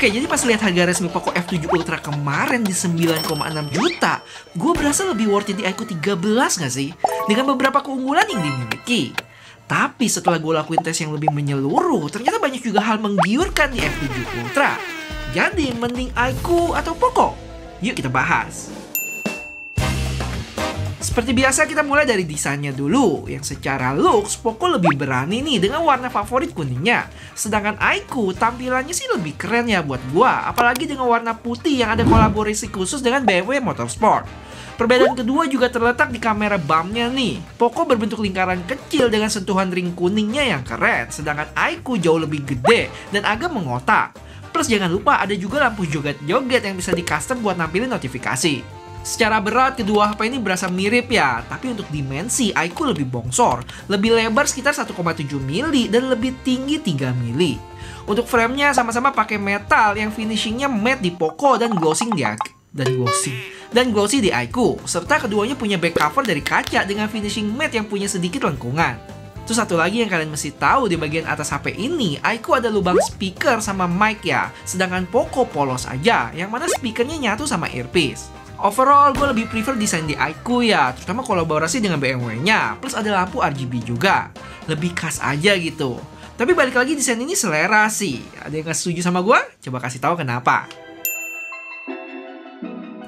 Oke, jadi pas lihat harga resmi Poco F7 Ultra kemarin di 9,6 juta, gue berasa lebih worth it di iQOO 13 nggak sih? Dengan beberapa keunggulan yang dimiliki. Tapi setelah gue lakuin tes yang lebih menyeluruh, ternyata banyak juga hal menggiurkan di F7 Ultra. Jadi, mending iQOO atau Poco? Yuk kita bahas. Seperti biasa kita mulai dari desainnya dulu. Yang secara looks, Poco lebih berani nih dengan warna favorit kuningnya. Sedangkan iQOO tampilannya sih lebih keren ya buat gua. Apalagi dengan warna putih yang ada kolaborasi khusus dengan BMW Motorsport. Perbedaan kedua juga terletak di kamera bumpnya nih. Poco berbentuk lingkaran kecil dengan sentuhan ring kuningnya yang keren. Sedangkan iQOO jauh lebih gede dan agak mengotak. Plus jangan lupa ada juga lampu joget-joget yang bisa di custom buat nampilin notifikasi. Secara berat, kedua HP ini berasa mirip ya, tapi untuk dimensi, iQOO lebih bongsor, lebih lebar sekitar 1,7 mili dan lebih tinggi 3 mili. Untuk framenya sama-sama pakai metal yang finishingnya matte di Poco dan glossy di iQOO, serta keduanya punya back cover dari kaca dengan finishing matte yang punya sedikit lengkungan. Terus satu lagi yang kalian mesti tahu, di bagian atas HP ini, iQOO ada lubang speaker sama mic ya, sedangkan Poco polos aja, yang mana speakernya nyatu sama earpiece. Overall, gue lebih prefer desain di iQOO ya, terutama kolaborasi dengan BMW-nya, plus ada lampu RGB juga. Lebih khas aja gitu. Tapi balik lagi, desain ini selera sih. Ada yang gak setuju sama gue? Coba kasih tahu kenapa.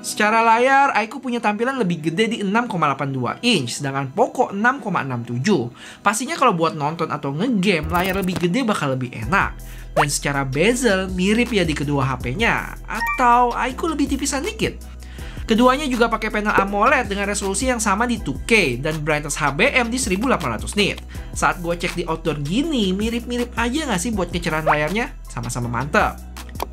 Secara layar, iQOO punya tampilan lebih gede di 6,82 inch, sedangkan Poco 6,67. Pastinya kalau buat nonton atau ngegame, layar lebih gede bakal lebih enak. Dan secara bezel, mirip ya di kedua HP-nya, atau iQOO lebih tipisan dikit. Keduanya juga pakai panel AMOLED dengan resolusi yang sama di 2K dan brightness HBM di 1800 nit. Saat gue cek di outdoor gini, mirip-mirip aja nggak sih buat kecerahan layarnya? Sama-sama mantap.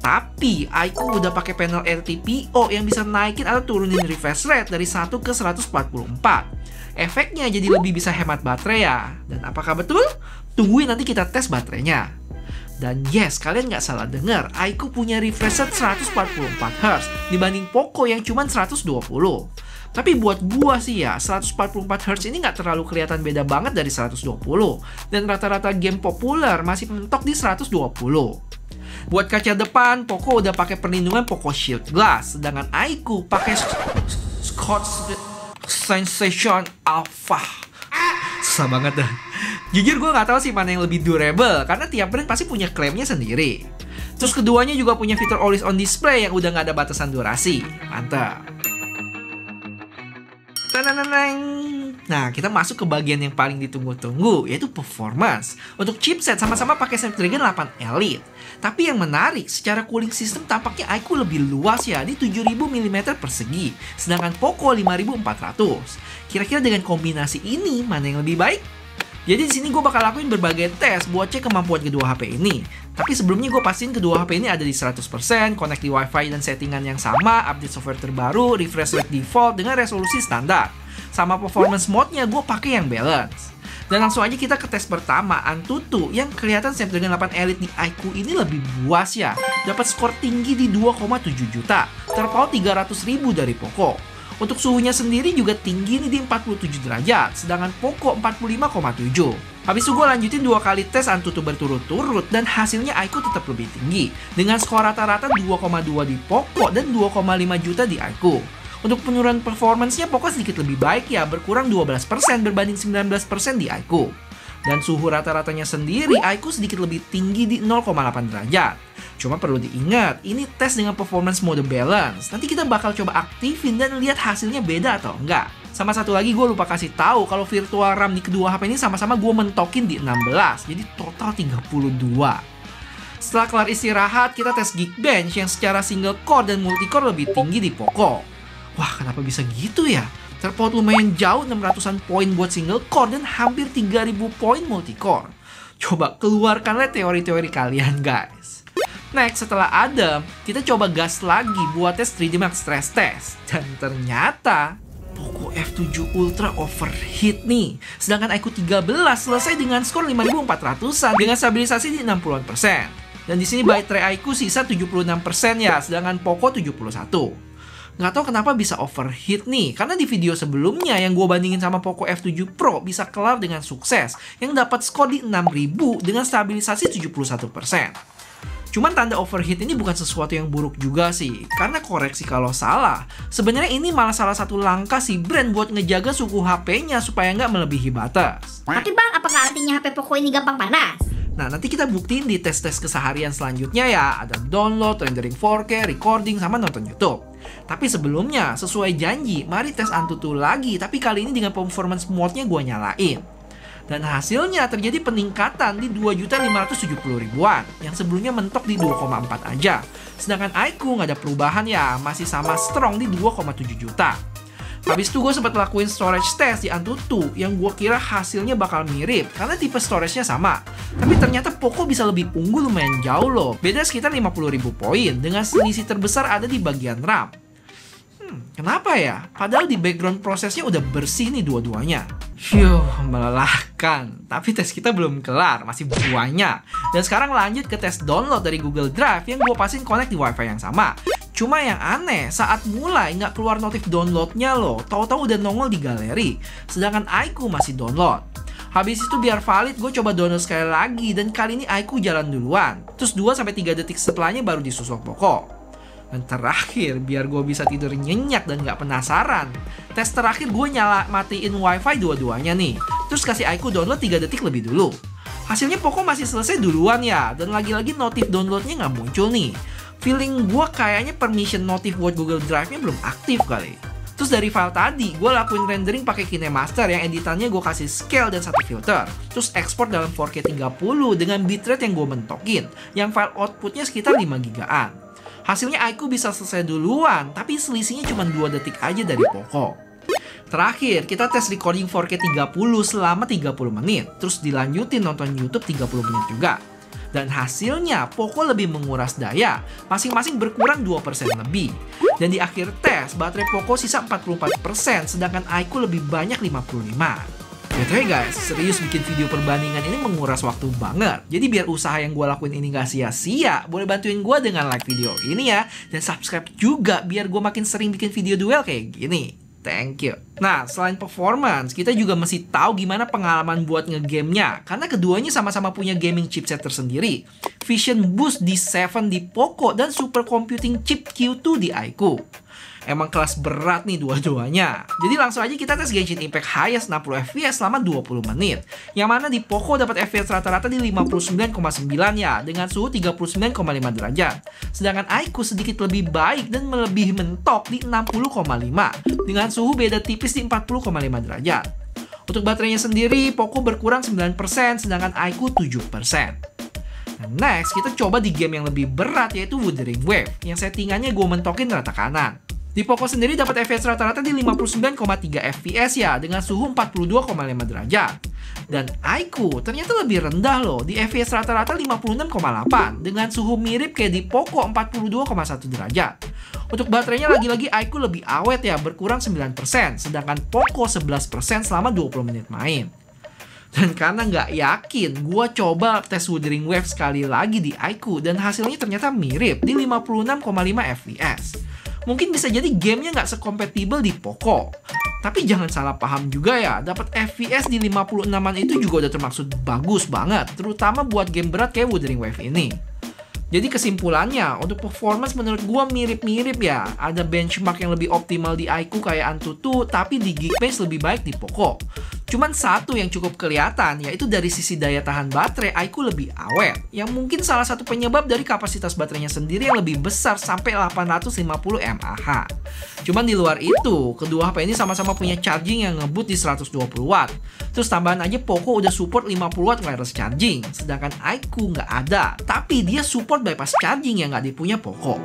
Tapi iQOO udah pakai panel LTPO yang bisa naikin atau turunin refresh rate dari 1 ke 144. Efeknya jadi lebih bisa hemat baterai ya. Dan apakah betul? Tungguin nanti kita tes baterainya. Dan yes, kalian nggak salah dengar, iQOO punya refresh rate 144Hz dibanding Poco yang cuma 120. Tapi buat gua sih ya, 144Hz ini nggak terlalu kelihatan beda banget dari 120. Dan rata-rata game populer masih mentok di 120. Buat kaca depan, Poco udah pakai perlindungan Poco Shield Glass, sedangkan iQOO pakai Scotch Sensation Alpha. Susah banget dah. Jujur gue nggak tahu sih mana yang lebih durable, karena tiap brand pasti punya klaimnya sendiri. Terus keduanya juga punya fitur always on display yang udah nggak ada batasan durasi. Mantap. Nah, kita masuk ke bagian yang paling ditunggu-tunggu, yaitu performance. Untuk chipset sama-sama pakai Snapdragon 8 Elite. Tapi yang menarik, secara cooling system tampaknya iQOO lebih luas ya, di 7000 mm persegi, sedangkan Poco 5400. Kira-kira dengan kombinasi ini, mana yang lebih baik? Jadi di sini gue bakal lakuin berbagai tes buat cek kemampuan kedua HP ini. Tapi sebelumnya gue pastiin kedua HP ini ada di 100%, connect di WiFi dan settingan yang sama, update software terbaru, refresh rate default dengan resolusi standar. Sama performance mode-nya gue pakai yang balance. Dan langsung aja kita ke tes pertama, Antutu, yang kelihatan Snapdragon 8 Elite di iQOO ini lebih buas ya. Dapat skor tinggi di 2,7 juta, terpaut 300.000 dari Poco. Untuk suhunya sendiri juga tinggi nih di 47 derajat, sedangkan Poco 45,7. Habis itu gue lanjutin 2 kali tes Antutu berturut-turut dan hasilnya iQOO tetap lebih tinggi, dengan skor rata-rata 2,2 di Poco dan 2,5 juta di iQOO. Untuk penurunan performance-nya Poco sedikit lebih baik ya, berkurang 12% berbanding 19% di iQOO. Dan suhu rata-ratanya sendiri iQOO sedikit lebih tinggi di 0,8 derajat. Cuma perlu diingat, ini tes dengan performance mode balance. Nanti kita bakal coba aktifin dan lihat hasilnya beda atau enggak. Sama satu lagi gue lupa kasih tahu kalau virtual RAM di kedua HP ini sama-sama gue mentokin di 16, jadi total 32. Setelah kelar istirahat, kita tes Geekbench yang secara single core dan multicore lebih tinggi di Poco. Wah, kenapa bisa gitu ya? Terpaut lumayan jauh, 600-an poin buat single core dan hampir 3000 poin multicore. Coba keluarkanlah teori-teori kalian guys. Next, setelah adem, kita coba gas lagi buat tes 3D Max Stress Test. Dan ternyata Poco F7 Ultra overheat nih. Sedangkan iQOO 13 selesai dengan skor 5400-an dengan stabilisasi di 60%. Dan di sini baterai iQOO sisa 76% ya, sedangkan Poco 71. Nggak tahu kenapa bisa overheat nih, karena di video sebelumnya yang gue bandingin sama Poco F7 Pro bisa kelar dengan sukses, yang dapat skor di 6000 dengan stabilisasi 71%. Cuman tanda overheat ini bukan sesuatu yang buruk juga sih, karena koreksi kalau salah. Sebenarnya ini malah salah satu langkah si brand buat ngejaga suhu HP-nya supaya nggak melebihi batas. Tapi bang, apakah artinya HP Poco ini gampang panas? Nah, nanti kita buktiin di tes-tes keseharian selanjutnya ya. Ada download, rendering 4K, recording, sama nonton YouTube. Tapi sebelumnya, sesuai janji, mari tes Antutu lagi. Tapi kali ini dengan performance mode-nya gue nyalain. Dan hasilnya terjadi peningkatan di 2.570.000-an, yang sebelumnya mentok di 2,4 aja. Sedangkan iQOO nggak ada perubahan ya, masih sama strong di 2,7 juta. Habis itu gue sempat lakuin storage test di Antutu, yang gue kira hasilnya bakal mirip, karena tipe storage-nya sama. Tapi ternyata Poco bisa lebih unggul lumayan jauh loh, beda sekitar 50.000 poin, dengan selisih terbesar ada di bagian RAM. Kenapa ya? Padahal di background prosesnya udah bersih nih dua-duanya. Melelahkan. Tapi tes kita belum kelar, masih banyak. Dan sekarang lanjut ke tes download dari Google Drive yang gue pasin connect di WiFi yang sama. Cuma yang aneh, saat mulai nggak keluar notif downloadnya loh, tahu-tahu udah nongol di galeri. Sedangkan iQOO masih download. Habis itu biar valid, gue coba download sekali lagi, dan kali ini iQOO jalan duluan. Terus 2-3 detik setelahnya baru disusul Poco. Dan terakhir, biar gue bisa tidur nyenyak dan nggak penasaran, tes terakhir gue matiin wifi dua-duanya nih. Terus kasih iQOO download 3 detik lebih dulu. Hasilnya Poco masih selesai duluan ya, dan lagi-lagi notif downloadnya nggak muncul nih. Feeling gue kayaknya permission notif buat Google Drive-nya belum aktif kali. Terus dari file tadi, gue lakuin rendering pakai KineMaster yang editannya gue kasih scale dan satu filter. Terus ekspor dalam 4K 30 dengan bitrate yang gue mentokin, yang file outputnya sekitar 5 gigaan. Hasilnya iQOO bisa selesai duluan, tapi selisihnya cuma 2 detik aja dari Poco. Terakhir, kita tes recording 4K 30 selama 30 menit, terus dilanjutin nonton YouTube 30 menit juga. Dan hasilnya, Poco lebih menguras daya, masing-masing berkurang 2% lebih. Dan di akhir tes, baterai Poco sisa 44%, sedangkan iQOO lebih banyak 55%. BTW guys, serius bikin video perbandingan ini menguras waktu banget. Jadi biar usaha yang gue lakuin ini gak sia-sia, boleh bantuin gue dengan like video ini ya. Dan subscribe juga biar gue makin sering bikin video duel kayak gini. Thank you. Nah, selain performance, kita juga mesti tahu gimana pengalaman buat ngegamenya. Karena keduanya sama-sama punya gaming chipset tersendiri. Vision Boost D7 di Poco dan Super Computing Chip Q2 di iQOO. Emang kelas berat nih dua-duanya. Jadi langsung aja kita tes Genshin Impact highest 60 fps selama 20 menit. Yang mana di Poco dapat fps rata-rata di 59,9 ya, dengan suhu 39,5 derajat. Sedangkan iQOO sedikit lebih baik dan melebihi mentok di 60,5 dengan suhu beda tipis di 40,5 derajat. Untuk baterainya sendiri, Poco berkurang 9%, sedangkan iQOO 7%. Nah, next, kita coba di game yang lebih berat yaitu Wuthering Waves, yang settingannya gue mentokin rata kanan. Di Poco sendiri dapat fps rata-rata di 59,3 fps ya, dengan suhu 42,5 derajat. Dan iQOO ternyata lebih rendah loh, di fps rata-rata 56,8 dengan suhu mirip kayak di Poco 42,1 derajat. Untuk baterainya lagi-lagi iQOO lebih awet ya, berkurang 9%, sedangkan Poco 11% selama 20 menit main. Dan karena nggak yakin, gue coba tes Wuthering Waves sekali lagi di iQOO dan hasilnya ternyata mirip di 56,5 fps. Mungkin bisa jadi gamenya nggak sekompatibel di Poco. Tapi jangan salah paham juga ya, dapat FPS di 56an itu juga udah termaksud bagus banget, terutama buat game berat kayak Wuthering Waves ini. Jadi kesimpulannya, untuk performance menurut gua mirip-mirip ya. Ada benchmark yang lebih optimal di iQOO kayak Antutu, tapi di Geekbench lebih baik di Poco. Cuman satu yang cukup kelihatan, yaitu dari sisi daya tahan baterai, iQOO lebih awet. Yang mungkin salah satu penyebab dari kapasitas baterainya sendiri yang lebih besar sampai 850 mAh. Cuman di luar itu, kedua HP ini sama-sama punya charging yang ngebut di 120 watt. Terus tambahan aja Poco udah support 50 watt wireless charging, sedangkan iQOO nggak ada. Tapi dia support bypass charging yang nggak dipunya Poco.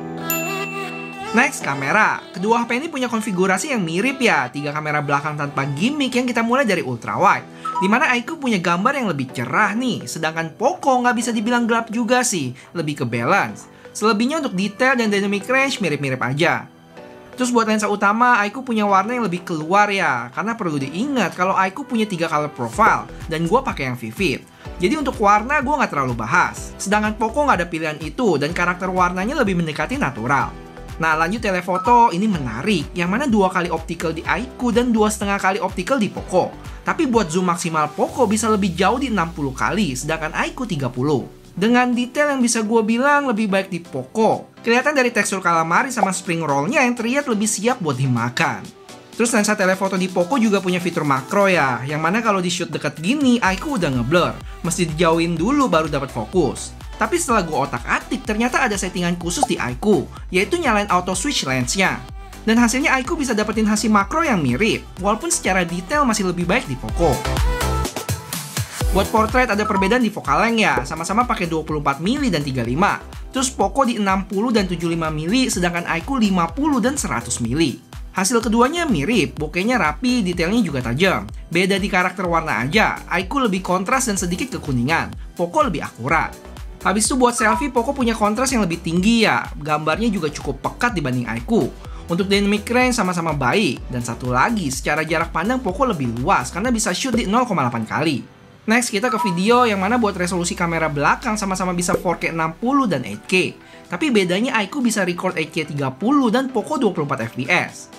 Next, kamera. Kedua HP ini punya konfigurasi yang mirip ya. 3 kamera belakang tanpa gimmick yang kita mulai dari ultrawide. Dimana iQOO punya gambar yang lebih cerah nih. Sedangkan Poco nggak bisa dibilang gelap juga sih. Lebih ke balance. Selebihnya untuk detail dan dynamic range mirip-mirip aja. Terus buat lensa utama, iQOO punya warna yang lebih keluar ya. Karena perlu diingat kalau iQOO punya 3 color profile. Dan gue pakai yang vivid. Jadi untuk warna gue nggak terlalu bahas. Sedangkan Poco nggak ada pilihan itu dan karakter warnanya lebih mendekati natural. Nah lanjut telefoto, ini menarik. Yang mana 2 kali optical di iQOO dan 2,5 kali optical di Poco. Tapi buat zoom maksimal Poco bisa lebih jauh di 60 kali, sedangkan iQOO 30. Dengan detail yang bisa gue bilang lebih baik di Poco. Kelihatan dari tekstur calamari sama spring roll-nya yang terlihat lebih siap buat dimakan. Terus lensa telefoto di Poco juga punya fitur makro ya, yang mana kalau di shoot deket gini, iQOO udah ngeblur. Mesti dijauhin dulu baru dapat fokus. Tapi setelah gue otak-atik, ternyata ada settingan khusus di iQOO, yaitu nyalain auto switch lensnya. Dan hasilnya iQOO bisa dapetin hasil makro yang mirip, walaupun secara detail masih lebih baik di Poco. Buat portrait ada perbedaan di focal length ya, sama-sama pakai 24 mili dan 35. Terus Poco di 60 dan 75 mili, sedangkan iQOO 50 dan 100 mili. Hasil keduanya mirip, bokehnya rapi, detailnya juga tajam. Beda di karakter warna aja, iQOO lebih kontras dan sedikit kekuningan, Poco lebih akurat. Habis itu buat selfie, Poco punya kontras yang lebih tinggi ya, gambarnya juga cukup pekat dibanding iQOO. Untuk dynamic range sama-sama baik, dan satu lagi, secara jarak pandang Poco lebih luas karena bisa shoot di 0,8 kali. Next, kita ke video yang mana buat resolusi kamera belakang sama-sama bisa 4K 60 dan 8K. Tapi bedanya iQOO bisa record 8K 30 dan Poco 24 fps.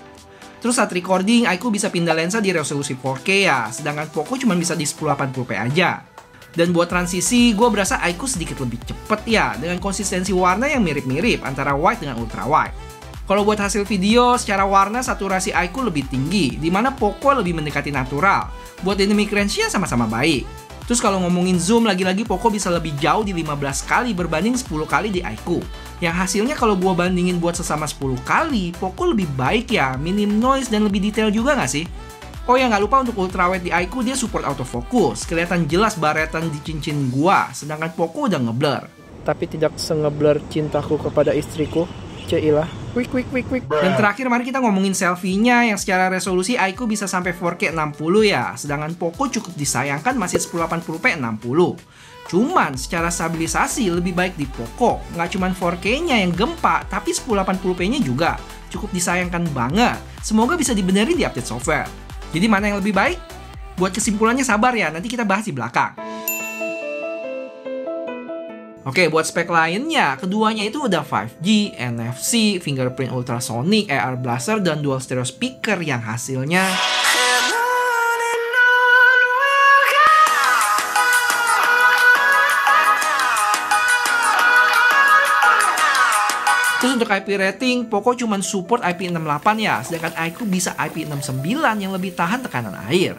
Terus saat recording, iQOO bisa pindah lensa di resolusi 4K ya, sedangkan Poco cuma bisa di 1080p aja. Dan buat transisi, gue berasa iQOO sedikit lebih cepet ya, dengan konsistensi warna yang mirip-mirip antara wide dengan ultra wide. Kalau buat hasil video, secara warna saturasi iQOO lebih tinggi, dimana Poco lebih mendekati natural. Buat dynamic range-nya sama-sama baik. Terus kalau ngomongin zoom, lagi-lagi Poco bisa lebih jauh di 15 kali berbanding 10 kali di iQOO. Yang hasilnya kalau gue bandingin buat sesama 10 kali, Poco lebih baik ya, minim noise dan lebih detail juga nggak sih? Oh ya, nggak lupa untuk ultrawide di iQOO dia support autofocus, kelihatan jelas baretan di cincin gua, sedangkan Poco udah ngeblur. Tapi tidak sengeblur cintaku kepada istriku. Ceilah. Wik. Dan terakhir mari kita ngomongin selfie-nya yang secara resolusi iQOO bisa sampai 4K 60 ya, sedangkan Poco cukup disayangkan masih 1080p 60. Cuman secara stabilisasi lebih baik di Poco, nggak cuman 4K-nya yang gempa, tapi 1080p-nya juga. Cukup disayangkan banget, semoga bisa dibenerin di update software. Jadi mana yang lebih baik? Buat kesimpulannya sabar ya, nanti kita bahas di belakang. Oke, buat spek lainnya, keduanya itu udah 5G, NFC, fingerprint ultrasonic, AR blaster, dan dual stereo speaker yang hasilnya Terus untuk IP rating, Poco cuma support IP68 ya, sedangkan iQOO bisa IP69 yang lebih tahan tekanan air.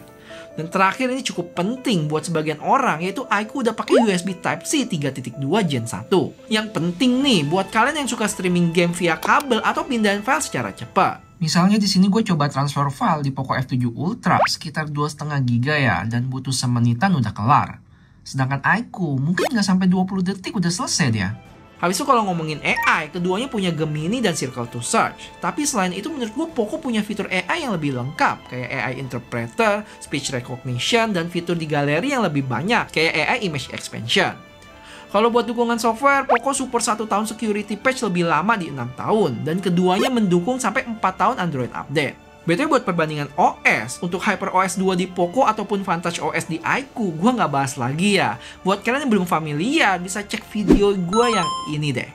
Dan terakhir ini cukup penting buat sebagian orang, yaitu iQOO udah pakai USB Type-C 3.2 Gen 1. Yang penting nih buat kalian yang suka streaming game via kabel atau pindahin file secara cepat. Misalnya di sini gue coba transfer file di Poco F7 Ultra sekitar 2,5 GB ya, dan butuh semenitan udah kelar. Sedangkan iQOO mungkin nggak sampai 20 detik udah selesai dia. Habis itu kalau ngomongin AI, keduanya punya Gemini dan Circle to Search. Tapi selain itu menurut gue Poco punya fitur AI yang lebih lengkap, kayak AI Interpreter, Speech Recognition, dan fitur di galeri yang lebih banyak, kayak AI Image Expansion. Kalau buat dukungan software, Poco support 1 tahun security patch lebih lama di 6 tahun, dan keduanya mendukung sampai 4 tahun Android update. BTW buat perbandingan OS, untuk HyperOS 2 di Poco ataupun Vantage OS di iQOO, gue nggak bahas lagi ya. Buat kalian yang belum familiar, bisa cek video gue yang ini deh.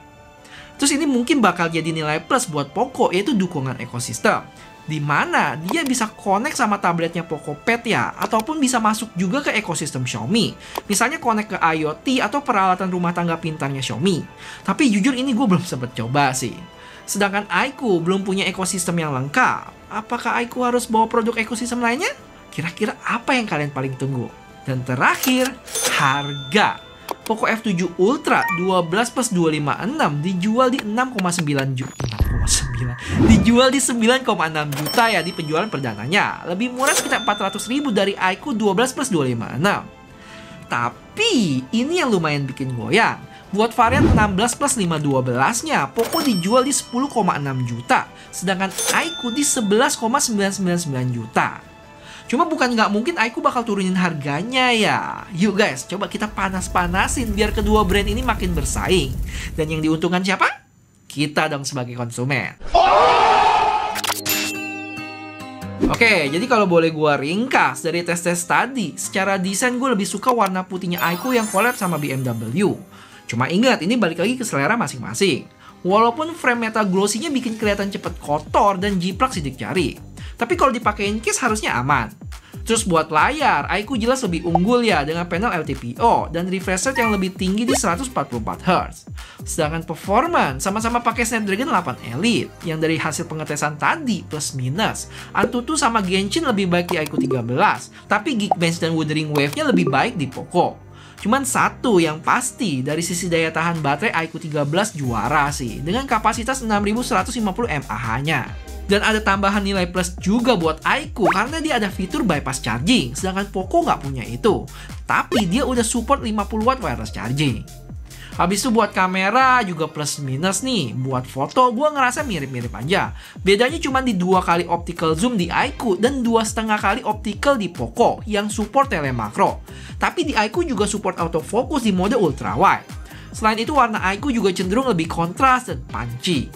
Terus ini mungkin bakal jadi nilai plus buat Poco, yaitu dukungan ekosistem. Dimana dia bisa connect sama tabletnya Poco Pad ya, ataupun bisa masuk juga ke ekosistem Xiaomi. Misalnya connect ke IoT atau peralatan rumah tangga pintarnya Xiaomi. Tapi jujur ini gue belum sempet coba sih. Sedangkan iQOO belum punya ekosistem yang lengkap. Apakah iQOO harus bawa produk ekosistem lainnya? Kira-kira apa yang kalian paling tunggu? Dan terakhir, harga. Poco F7 Ultra 12+256 dijual di 6,9 juta. 6,9. Dijual di 9,6 juta ya di penjualan perdananya. Lebih murah sekitar 400.000 dari iQOO 12+256. Tapi ini yang lumayan bikin goyang. Buat varian 16+512-nya, Poco dijual di 10,6 juta, sedangkan iQOO di 11,999 juta. Cuma bukan nggak mungkin iQOO bakal turunin harganya ya. Yuk guys, coba kita panas-panasin biar kedua brand ini makin bersaing. Dan yang diuntungkan siapa? Kita dong sebagai konsumen. Oke, jadi kalau boleh gue ringkas dari tes-tes tadi, secara desain gue lebih suka warna putihnya iQOO yang collab sama BMW. Cuma ingat, ini balik lagi ke selera masing-masing. Walaupun frame metal glossy-nya bikin kelihatan cepet kotor dan jiplak sidik jari. Tapi kalau dipakein case harusnya aman. Terus buat layar, iQOO jelas lebih unggul ya dengan panel LTPO dan refresh rate yang lebih tinggi di 144Hz. Sedangkan performance sama-sama pakai Snapdragon 8 Elite yang dari hasil pengetesan tadi plus minus, Antutu sama Genshin lebih baik di iQOO 13, tapi Geekbench dan Wuthering Wave-nya lebih baik di Poco. Cuman satu yang pasti, dari sisi daya tahan baterai iQOO 13 juara sih dengan kapasitas 6150 mAh-nya. Dan ada tambahan nilai plus juga buat iQOO karena dia ada fitur bypass charging, sedangkan Poco nggak punya itu. Tapi dia udah support 50 watt wireless charging. Habis itu buat kamera juga plus minus nih. Buat foto gue ngerasa mirip-mirip aja. Bedanya cuma di 2 kali optical zoom di iQOO dan 2,5 kali optical di Poco yang support telemakro. Tapi di iQOO juga support autofocus di mode ultrawide. Selain itu warna iQOO juga cenderung lebih kontras dan punchy.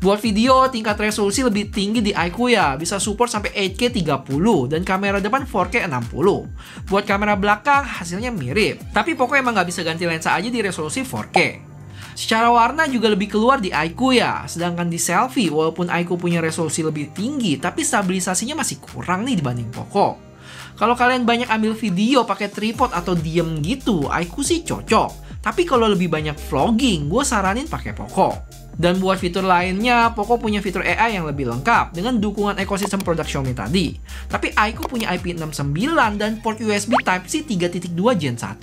Buat video, tingkat resolusi lebih tinggi di iQOO ya, bisa support sampai 8K 30 dan kamera depan 4K 60. Buat kamera belakang, hasilnya mirip. Tapi Poco emang nggak bisa ganti lensa aja di resolusi 4K. Secara warna juga lebih keluar di iQOO ya, sedangkan di selfie, walaupun iQOO punya resolusi lebih tinggi, tapi stabilisasinya masih kurang nih dibanding Poco. Kalau kalian banyak ambil video pakai tripod atau diem gitu, iQOO sih cocok. Tapi kalau lebih banyak vlogging, gue saranin pakai Poco. Dan buat fitur lainnya, Poco punya fitur AI yang lebih lengkap dengan dukungan ekosistem produk Xiaomi tadi. Tapi iQOO punya IP69 dan port USB Type-C 3.2 Gen 1.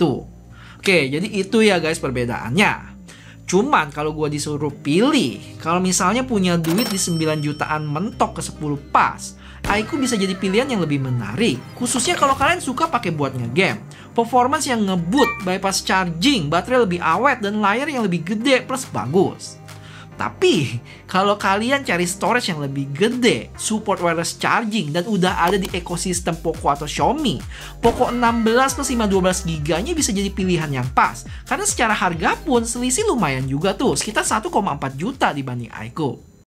Oke, jadi itu ya guys perbedaannya. Cuman kalau gue disuruh pilih, kalau misalnya punya duit di 9 jutaan mentok ke 10 pas, iQOO bisa jadi pilihan yang lebih menarik. Khususnya kalau kalian suka pakai buat ngegame. Performance yang ngebut, bypass charging, baterai lebih awet, dan layar yang lebih gede plus bagus. Tapi, kalau kalian cari storage yang lebih gede, support wireless charging, dan udah ada di ekosistem Poco atau Xiaomi, Poco 16 plus 512GB nya bisa jadi pilihan yang pas. Karena secara harga pun selisih lumayan juga tuh, sekitar 1,4 juta dibanding iQOO.